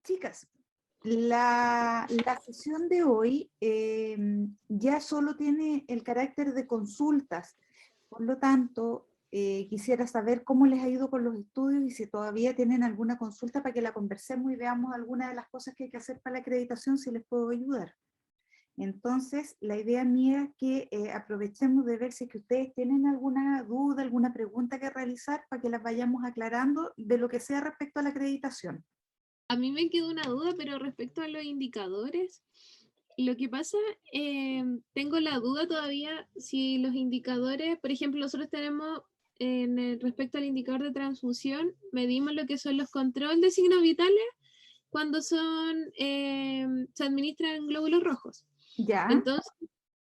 Chicas, la sesión de hoy ya solo tiene el carácter de consultas, por lo tanto, quisiera saber cómo les ha ido con los estudios y si todavía tienen alguna consulta para que la conversemos y veamos algunas de las cosas que hay que hacer para la acreditación, si les puedo ayudar. Entonces, la idea mía es que aprovechemos de ver si es que ustedes tienen alguna duda, alguna pregunta que realizar para que las vayamos aclarando de lo que sea respecto a la acreditación. A mí me quedó una duda, pero respecto a los indicadores, lo que pasa, tengo la duda todavía si los indicadores, por ejemplo, nosotros tenemos respecto al indicador de transfusión, medimos lo que son los control de signos vitales cuando se administran glóbulos rojos. ¿Ya? Entonces,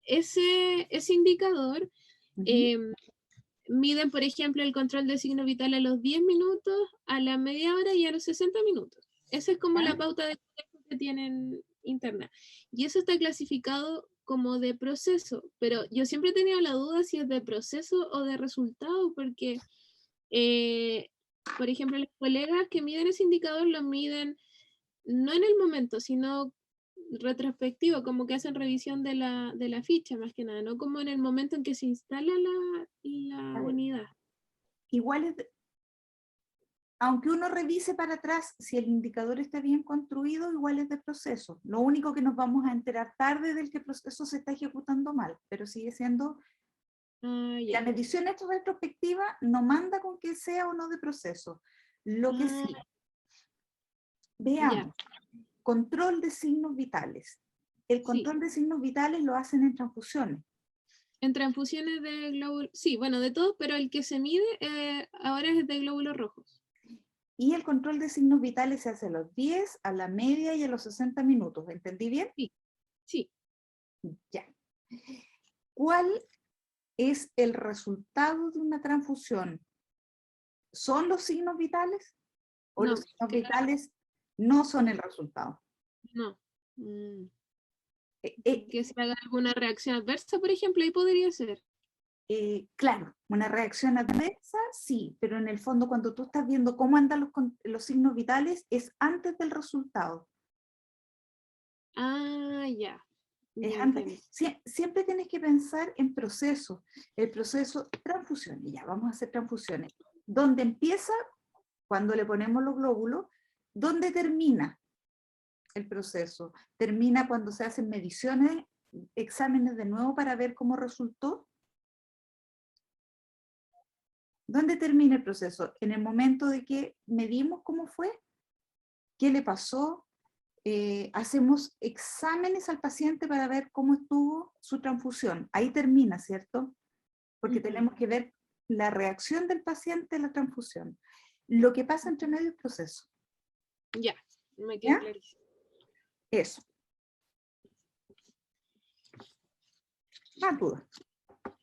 ese indicador Ujú. eh, miden, por ejemplo, el control de signo vital a los 10 minutos, a la media hora y a los 60 minutos. Esa es como ¿Ya? la pauta de que tienen interna. Y eso está clasificado como de proceso, pero yo siempre he tenido la duda si es de proceso o de resultado, porque, eh, por ejemplo, los colegas que miden ese indicador lo miden no en el momento, sino retrospectivo, como que hacen revisión de la ficha, más que nada, no como en el momento en que se instala la A ver, unidad. igual aunque uno revise para atrás, si el indicador está bien construido, igual es de proceso. Lo único que nos vamos a enterar tarde del que el proceso se está ejecutando mal, pero sigue siendo, Ah, la ya. medición retrospectiva no manda con que sea o no de proceso. Lo que Ah, sí, ya. veamos, control de signos vitales. El Sí. control de signos vitales lo hacen en transfusiones. En transfusiones de glóbulos, sí, bueno, de todos, pero el que se mide ahora es de glóbulos rojos. Y el control de signos vitales se hace a los 10, a la media y a los 60 minutos. ¿Entendí bien? Sí, sí. Ya. ¿Cuál es el resultado de una transfusión? ¿Son los signos vitales? ¿O los No, signos claro, vitales no son el resultado? no. Mm, Eh, eh, que se haga alguna reacción adversa, por ejemplo, ahí podría ser. claro, una reacción adversa, sí, pero en el fondo cuando tú estás viendo cómo andan los signos vitales, es antes del resultado. Ah, ya. Es Ya antes, entiendo. siempre tienes que pensar en proceso. El proceso, transfusiones, ya vamos a hacer transfusiones. ¿Dónde empieza? Cuando le ponemos los glóbulos. ¿Dónde termina el proceso? Termina cuando se hacen mediciones, exámenes de nuevo para ver cómo resultó. ¿Dónde termina el proceso? En el momento de que medimos cómo fue, qué le pasó, hacemos exámenes al paciente para ver cómo estuvo su transfusión. Ahí termina, ¿cierto? Porque Ujú. tenemos que ver la reacción del paciente a la transfusión. Lo que pasa entre medio del proceso. Ya, me quedó ¿Ya? clarísimo. Eso. Más dudas.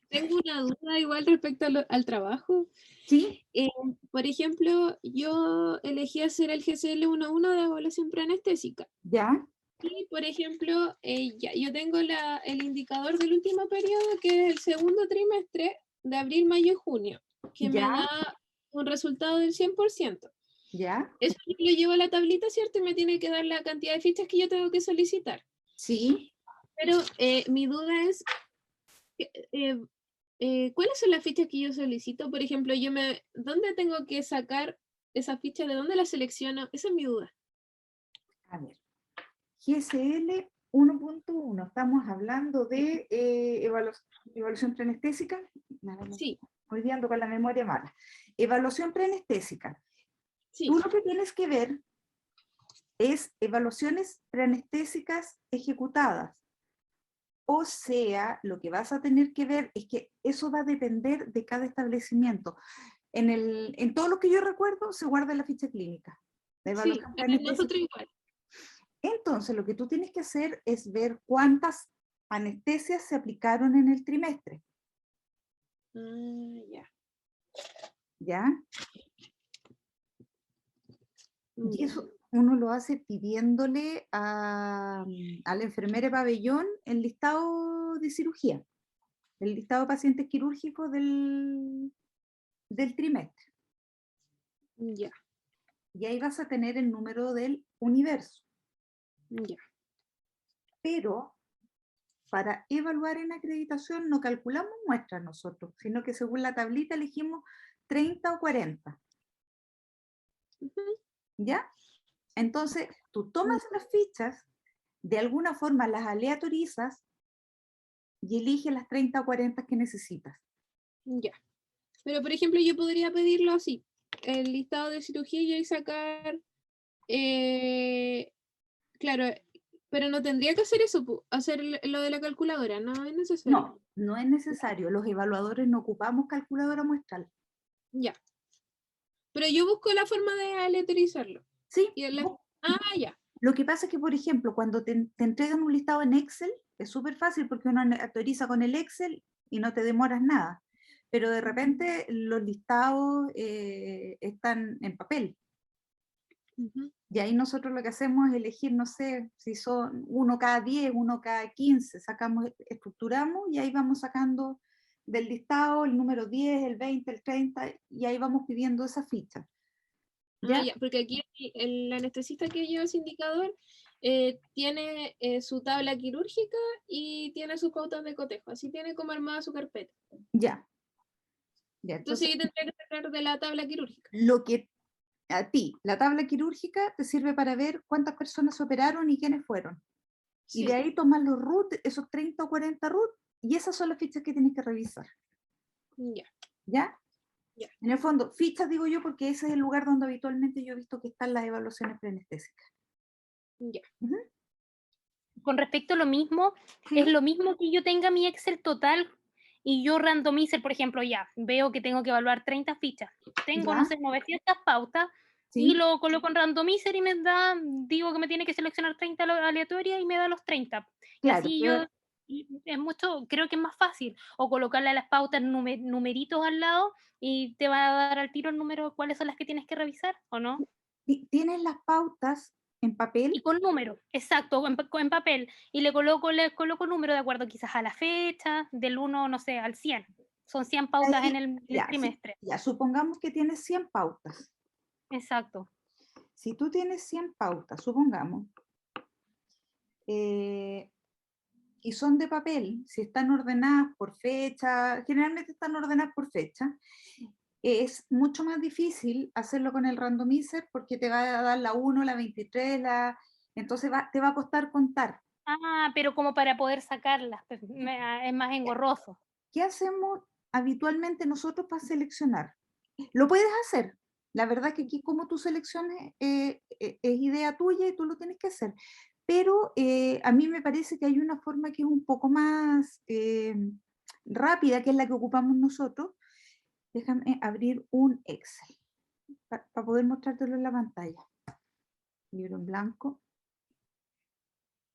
Tengo una duda igual respecto al trabajo. ¿Sí? Eh, por ejemplo, yo elegí hacer el GCL 1.1 de evaluación preanestésica. ¿Ya? Y, por ejemplo, yo tengo el indicador del último periodo, que es el segundo trimestre de abril, mayo y junio, que me ¿Ya? da un resultado del 100%. ¿Ya? Eso yo lo llevo a la tablita, ¿cierto? Y me tiene que dar la cantidad de fichas que yo tengo que solicitar. ¿Sí? Pero mi duda es, eh, ¿cuáles son las fichas que yo solicito? Por ejemplo, ¿dónde tengo que sacar esa ficha? ¿De dónde la selecciono? Esa es mi duda. A ver. GSL 1.1. Estamos hablando de evaluación preanestésica. Sí, Hoy día ando con la memoria mala. Evaluación preanestésica. sí. Tú lo que tienes que ver es evaluaciones preanestésicas ejecutadas. O sea, lo que vas a tener que ver es que eso va a depender de cada establecimiento. En todo lo que yo recuerdo se guarda la ficha clínica de Sí, evaluación nosotros preanestésica. igual. Entonces, lo que tú tienes que hacer es ver cuántas anestesias se aplicaron en el trimestre, Ah, ya. ¿ya? Y Ya. eso uno lo hace pidiéndole a la enfermera de pabellón el listado de cirugía, el listado de pacientes quirúrgicos del trimestre. Ya. y ahí vas a tener el número del universo. Ya. Pero para evaluar en acreditación no calculamos muestras nosotros, sino que según la tablita elegimos 30 o 40. Ujú. ¿Ya? Entonces, tú tomas las fichas, de alguna forma las aleatorizas y eliges las 30 o 40 que necesitas. Ya. Pero, por ejemplo, yo podría pedirlo así, el listado de cirugía y ahí sacar, claro, pero no tendría que hacer eso, hacer lo de la calculadora, no es necesario. No, no es necesario. Los evaluadores no ocupamos calculadora muestral. Ya. Pero yo busco la forma de aleatorizarlo. Sí. Y ya. Lo que pasa es que, por ejemplo, cuando te entregan un listado en Excel, es súper fácil porque uno aleatoriza con el Excel y no te demoras nada. Pero de repente los listados están en papel. Ujú. Y ahí nosotros lo que hacemos es elegir, no sé, si son uno cada 10, uno cada 15, sacamos, estructuramos y ahí vamos sacando del listado el número 10, el 20, el 30 y ahí vamos pidiendo esa ficha. ¿Ya? Ya, porque aquí el anestesista que lleva ese indicador tiene su tabla quirúrgica y tiene sus pautas de cotejo, así tiene como armada su carpeta. Ya. Entonces Entonces, yo tendría que sacar de la tabla quirúrgica. lo que a ti, la tabla quirúrgica te sirve para ver cuántas personas se operaron y quiénes fueron. Y de Sí, ahí tomas los root, esos 30 o 40 root, y esas son las fichas que tienes que revisar. ya, ¿Ya? ya. En el fondo, fichas digo yo porque ese es el lugar donde habitualmente yo he visto que están las evaluaciones preanestésicas. Ya. Ujú. Con respecto a lo mismo, Sí. es lo mismo que yo tenga mi Excel total y yo randomizer, por ejemplo, ya, veo que tengo que evaluar 30 fichas. Tengo, ¿Ya? no sé, 900 pautas y Sí. lo coloco en randomizer y me da, digo que me tiene que seleccionar 30 aleatorias y me da los 30. Y Claro, así yo, y es mucho, creo que es más fácil. O colocarle a las pautas numeritos al lado y te va a dar al tiro el número, cuáles son las que tienes que revisar, ¿o no? tienes las pautas en papel. Y con número, exacto, en papel. Y le coloco número de acuerdo quizás a la fecha, del 1, no sé, al 100. Son 100 pautas Ahí, en el ya, trimestre. ya, supongamos que tienes 100 pautas. Exacto. Si tú tienes 100 pautas, supongamos, eh, y son de papel, si están ordenadas por fecha, generalmente están ordenadas por fecha, es mucho más difícil hacerlo con el randomizer porque te va a dar la 1, la 23, entonces te va a costar contar. Ah, pero como para poder sacarlas, pues, es más engorroso. ¿Qué hacemos habitualmente nosotros para seleccionar? Lo puedes hacer. La verdad que aquí como tú selecciones es idea tuya y tú lo tienes que hacer. Pero a mí me parece que hay una forma que es un poco más rápida, que es la que ocupamos nosotros. Déjame abrir un Excel para poder mostrártelo en la pantalla. Libro en blanco.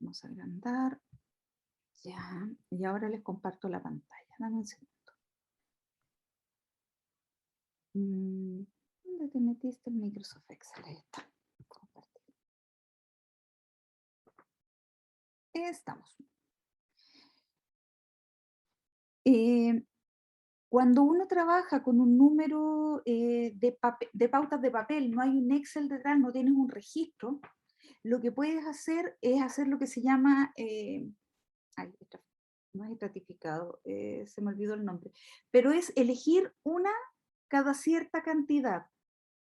Vamos a agrandar. Ya. Y ahora les comparto la pantalla. Dame un segundo. ¿Dónde te metiste el Microsoft Excel? Ahí está. Compartir. Estamos. Cuando uno trabaja con un número de pautas de papel, no hay un Excel detrás, no tienes un registro, lo que puedes hacer es hacer lo que se llama, no es estratificado, se me olvidó el nombre, pero es elegir una cada cierta cantidad,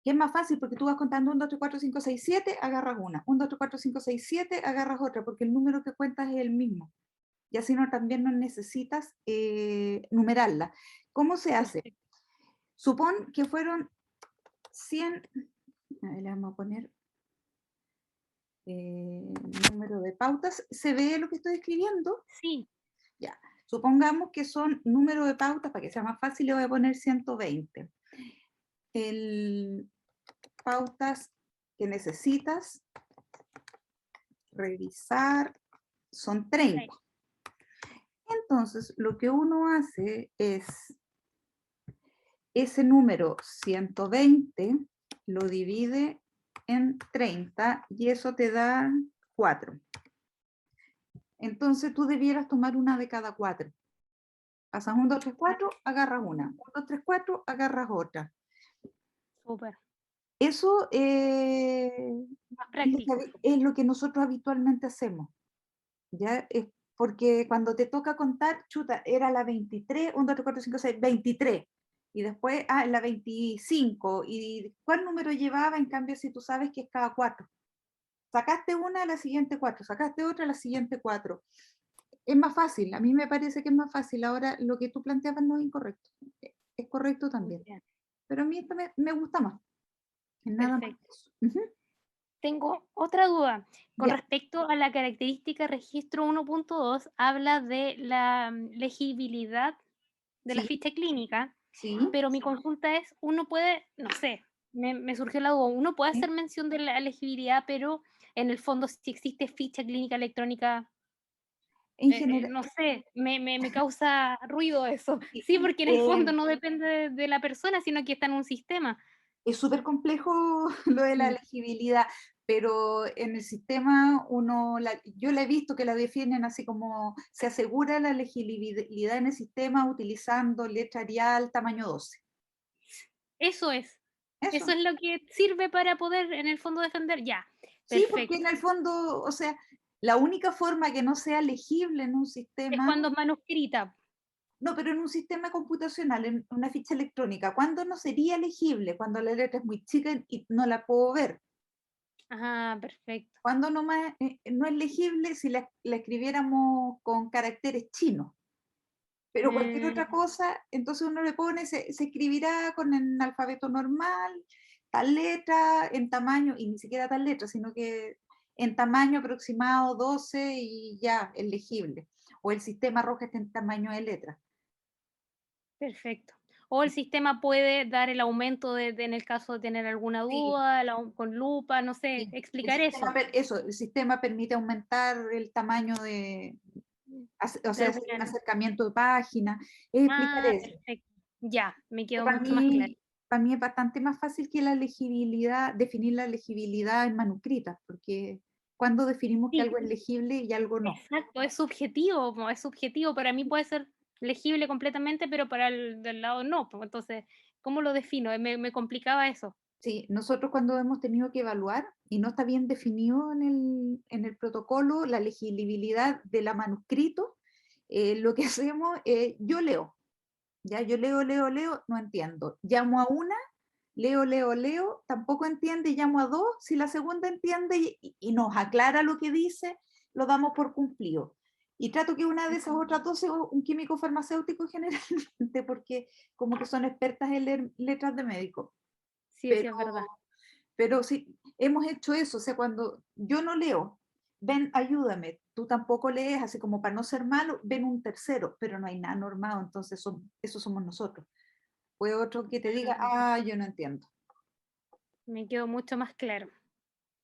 que es más fácil porque tú vas contando 1, 2, 3, 4, 5, 6, 7, agarras una, 1, 2, 3, 4, 5, 6, 7, agarras otra, porque el número que cuentas es el mismo. Y así no, también no necesitas numerarla. ¿Cómo se hace? Supón que fueron 100, a ver, le vamos a poner número de pautas. ¿Se ve lo que estoy escribiendo? Sí. Ya. Supongamos que son número de pautas, para que sea más fácil le voy a poner 120. Pautas que necesitas revisar son 30. Entonces, lo que uno hace es ese número 120 lo divide en 30 y eso te da 4. Entonces tú debieras tomar una de cada 4. Pasas 1, 2, 3, 4, agarras una. 1, 2, 3, 4, agarras otra. Súper. Eso Más práctico. es lo que nosotros habitualmente hacemos, ¿ya? Es porque cuando te toca contar, chuta, era la 23, 1, 2, 3, 4, 5, 6, 23. Y después, la 25. ¿Y cuál número llevaba? En cambio, si tú sabes que es cada 4. Sacaste una, a la siguiente 4. Sacaste otra, a la siguiente 4. Es más fácil, a mí me parece que es más fácil. Ahora, lo que tú planteabas no es incorrecto. Es correcto también. Ya, Pero a mí esto me gusta más. Nada más perfecto. que eso. Ujú. Tengo otra duda. Con Ya, respecto a la característica registro 1.2, habla de la legibilidad de la sí, ficha clínica, sí. pero mi consulta es, uno puede, no sé, me surgió la duda, uno puede Sí. hacer mención de la legibilidad, pero en el fondo si existe ficha clínica electrónica, En general, no sé, me causa ruido eso. sí, Sí, porque en el fondo no depende de la persona, sino que está en un sistema. es súper complejo lo de la Mm. legibilidad, pero en el sistema yo la he visto que la definen así como se asegura la legibilidad en el sistema utilizando letra Arial tamaño 12. Eso es. Eso Eso. es lo que sirve para poder, en el fondo, defender. Ya, Sí, porque en perfecto. el fondo, o sea, la única forma que no sea legible en un Es sistema, cuando es manuscrita. no, pero en un sistema computacional, en una ficha electrónica, ¿cuándo no sería legible? Cuando la letra es muy chica y no la puedo ver. Ah, perfecto. ¿Cuándo no es legible si la escribiéramos con caracteres chinos? Pero cualquier otra Mm, cosa, entonces uno le pone, se escribirá con el alfabeto normal, tal letra, en tamaño, y ni siquiera tal letra, sino que en tamaño aproximado 12 y ya, es legible. O el sistema arroja este en tamaño de letra. perfecto. O el sistema puede dar el aumento en el caso de tener alguna Sí, duda, con lupa, no sé, sí. explicar eso. El sistema permite aumentar el tamaño o De sea, hacer un alguna. acercamiento de página, es explicar Ah, eso. perfecto. Ya, me quedó Para mucho más claro. mí, para mí es bastante más fácil que la legibilidad, definir la legibilidad en manuscritas, porque cuando definimos que Sí, algo es legible y algo no. exacto, es subjetivo, es subjetivo. Para mí puede ser legible completamente, pero para el del lado no. Pues, entonces, ¿cómo lo defino? Me complicaba eso. Sí, nosotros cuando hemos tenido que evaluar y no está bien definido en el protocolo la legibilidad de la manuscrito, lo que hacemos es, yo leo, ya yo leo, no entiendo. Llamo a una, leo, tampoco entiende, llamo a dos, si la segunda entiende y nos aclara lo que dice, lo damos por cumplido. Y trato que una de esas otras dos sea un químico farmacéutico generalmente, porque como que son expertas en leer letras de médico. Sí, sí, Pero, es verdad. pero sí, hemos hecho eso, o sea, cuando yo no leo, ven, ayúdame, tú tampoco lees, así como para no ser malo, ven un tercero, pero no hay nada normado, entonces eso somos nosotros. Puede otro que te diga, Mm, yo no entiendo. me quedó mucho más claro.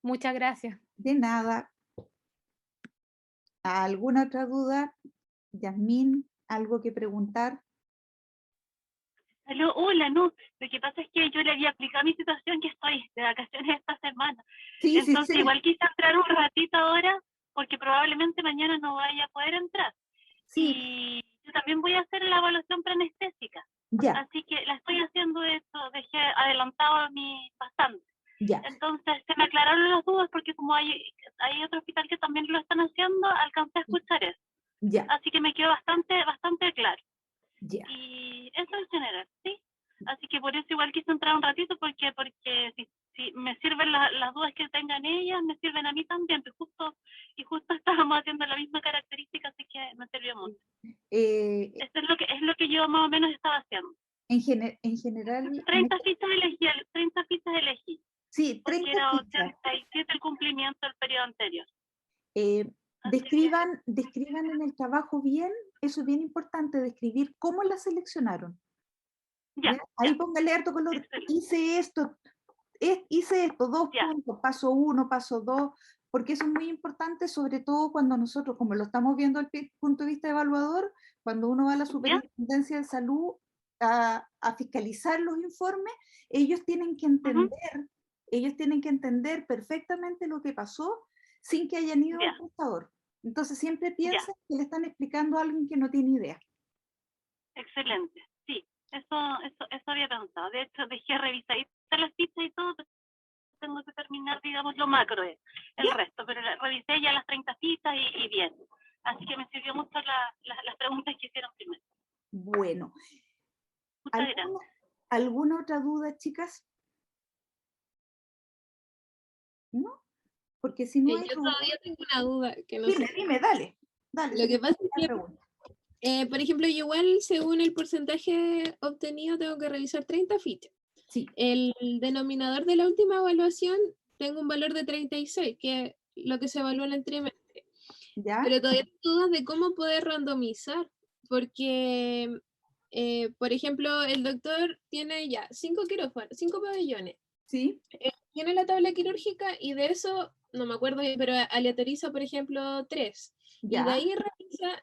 Muchas gracias. De nada. ¿Alguna otra duda? Yasmín, ¿algo que preguntar? Aló, hola, no. Lo que pasa es que yo le había aplicado mi situación que estoy de vacaciones esta semana. Sí, sí, Entonces, sí. igual quise entrar un ratito ahora, porque probablemente mañana no vaya a poder entrar. Sí, Y yo también voy a hacer la evaluación preanestésica. ya, Así que la estoy haciendo esto, dejé adelantado mi pasante. ya, Entonces, se me aclararon las dudas porque como hay otro hospital que también lo están haciendo, alcancé a escuchar eso. ya, Así que me quedó bastante claro. ya, Y eso en general, ¿sí? Así que por eso igual quise entrar un ratito porque si me sirven las dudas que tengan ellas, me sirven a mí también, pues justo estábamos haciendo la misma característica, así que me sirvió mucho. Eh, Esto es lo que yo más o menos estaba haciendo. en general, 30 fichas elegí, 30 fichas elegí, sí, porque 30 era fichas. 87 el cumplimiento del periodo anterior. Eh, Así que, describan en el trabajo bien, eso es bien importante, describir cómo la seleccionaron. ¿Ya? Ahí ya, póngale harto color, excelente, hice esto, 2 puntos, ya, paso 1, paso 2, porque eso es muy importante, sobre todo cuando nosotros, como lo estamos viendo desde el punto de vista evaluador, cuando uno va a la ya, Superintendencia de Salud a fiscalizar los informes, ellos tienen que ujú, entender, ellos tienen que entender perfectamente lo que pasó sin que hayan ido ya, al prestador. Entonces siempre ya. piensen que le están explicando a alguien que no tiene idea. Excelente, sí, eso había pensado. De hecho, dejé revisaditas las fichas y todo, tengo que terminar, digamos, lo macro, el resto, pero revisé ya las 30 fichas y bien. Así que me sirvió mucho las preguntas que hicieron primero. Bueno. Muchas gracias. ¿Alguna otra duda, chicas? ¿No? Porque si no hay Yo duda... todavía tengo una duda que no Dime, sé. dime, dale. Lo que pasa es que, pregunta. por ejemplo, yo igual según el porcentaje obtenido tengo que revisar 30 fichas. Sí. El denominador de la última evaluación tengo un valor de 36, que es lo que se evalúa en el trimestre. ¿Ya? Pero todavía tengo dudas de cómo poder randomizar, porque, por ejemplo, el doctor tiene ya 5 quirófanos, 5 pabellones. Sí. Tiene la tabla quirúrgica y de eso, no me acuerdo, pero aleatoriza, por ejemplo, 3. Ya. Y de ahí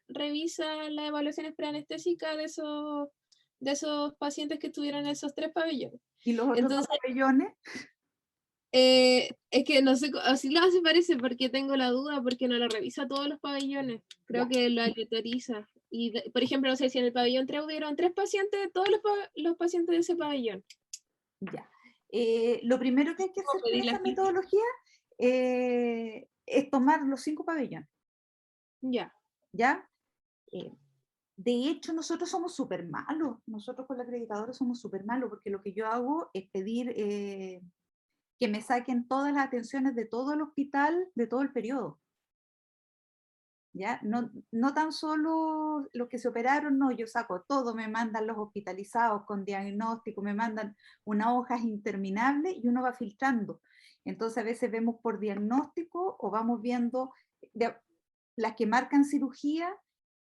revisa las evaluaciones preanestésicas de esos pacientes que tuvieron esos 3 pabellones. ¿Y los otros Entonces, pabellones? es que no sé, así lo hace parece, porque tengo la duda, porque no lo revisa todos los pabellones. Creo Ya. que lo aleatoriza. Y, por ejemplo, no sé si en el pabellón 3 hubieron 3 pacientes, todos los pacientes de ese pabellón. Ya. Lo primero que hay que hacer con esa metodología es tomar los 5 pabellones. Ya. ¿Ya? De hecho, nosotros somos súper malos. Nosotros con la acreditadora somos súper malos, porque lo que yo hago es pedir que me saquen todas las atenciones de todo el hospital, de todo el periodo. ¿Ya? No tan solo los que se operaron, no, yo saco todo, me mandan los hospitalizados con diagnóstico, me mandan unas hojas interminables y uno va filtrando. Entonces a veces vemos por diagnóstico o vamos viendo las que marcan cirugía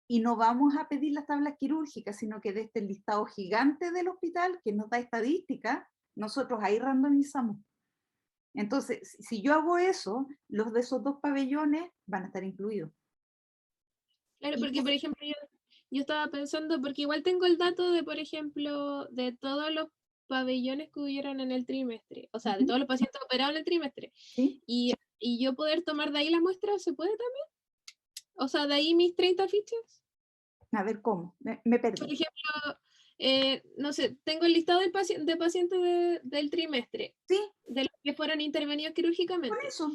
y no vamos a pedir las tablas quirúrgicas, sino que de este listado gigante del hospital que nos da estadística, nosotros ahí randomizamos. Entonces, si yo hago eso, los de esos 2 pabellones van a estar incluidos. Claro, porque por ejemplo yo estaba pensando, porque igual tengo el dato de, por ejemplo, de todos los pabellones que hubieron en el trimestre, o sea, de todos los pacientes operados en el trimestre. ¿Sí? Y yo poder tomar de ahí la muestra, ¿se puede también? O sea, de ahí mis 30 fichas. A ver, ¿cómo? Me perdí. Por ejemplo, no sé, tengo el listado de pacientes del trimestre. Sí. De los que fueron intervenidos quirúrgicamente. Por eso,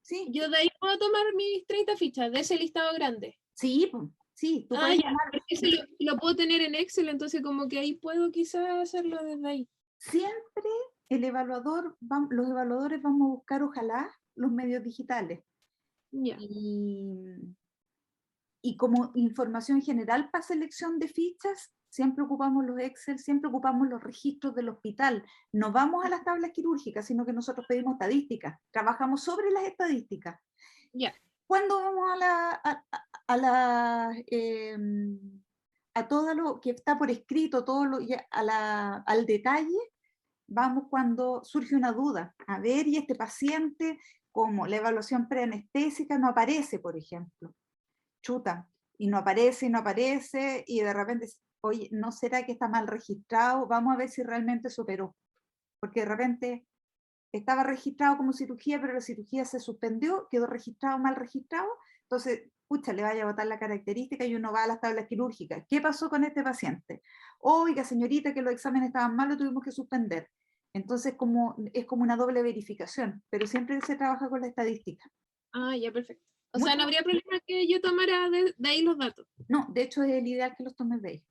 sí. Yo de ahí puedo tomar mis 30 fichas, de ese listado grande. Sí, sí. Tú puedes tomar, eso lo puedo tener en Excel, entonces como que ahí puedo quizás hacerlo desde ahí. siempre el evaluador, los evaluadores vamos a buscar, ojalá, los medios digitales. Ya. Y como información general para selección de fichas, siempre ocupamos los Excel, siempre ocupamos los registros del hospital. No vamos a las tablas quirúrgicas, sino que nosotros pedimos estadísticas. Trabajamos sobre las estadísticas. Ya. Cuando vamos a todo lo que está por escrito, al detalle, vamos cuando surge una duda. A ver, y este paciente, como la evaluación preanestésica no aparece, por ejemplo. Chuta, y no aparece, y de repente, oye, ¿no será que está mal registrado? Vamos a ver si realmente se operó. Porque de repente estaba registrado como cirugía, pero la cirugía se suspendió, quedó registrado, mal registrado, entonces, pucha, le vaya a botar la característica y uno va a las tablas quirúrgicas. ¿Qué pasó con este paciente? Oiga, señorita, que los exámenes estaban mal, lo tuvimos que suspender. Entonces, es como una doble verificación, pero siempre se trabaja con la estadística. Ya, perfecto. O sea, no habría problema que yo tomara de ahí los datos. No, de hecho es el ideal que los tomes de ahí.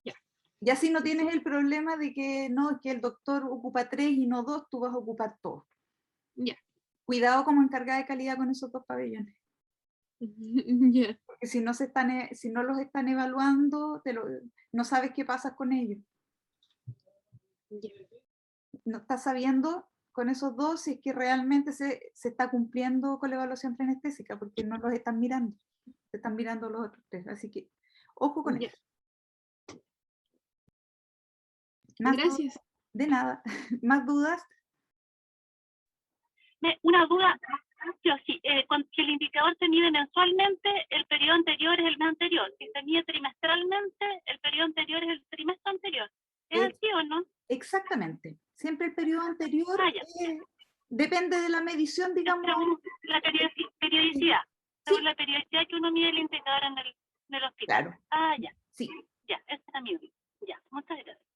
Ya. Y así no tienes el problema de que no, que el doctor ocupa 3 y no 2, tú vas a ocupar todo. Ya. Cuidado como encargada de calidad con esos 2 pabellones. Ya. Porque si no los están evaluando, no sabes qué pasa con ellos. Ya. No estás sabiendo con esos 2 si es que realmente se está cumpliendo con la evaluación preanestésica, porque no los están mirando. Se están mirando los otros 3. Así que, ojo con eso. Gracias. De nada. ¿Más dudas? Una duda, sí, si el indicador se mide mensualmente, el periodo anterior es el mes anterior. Si se mide trimestralmente, el periodo anterior es el trimestre anterior. ¿Es así o no? Exactamente. Siempre el periodo anterior depende de la medición, digamos. La periodicidad. Según la periodicidad que uno mide el indicador en el hospital. Claro. Ya. Sí. Ya, ese es mi duda. Ya, muchas gracias.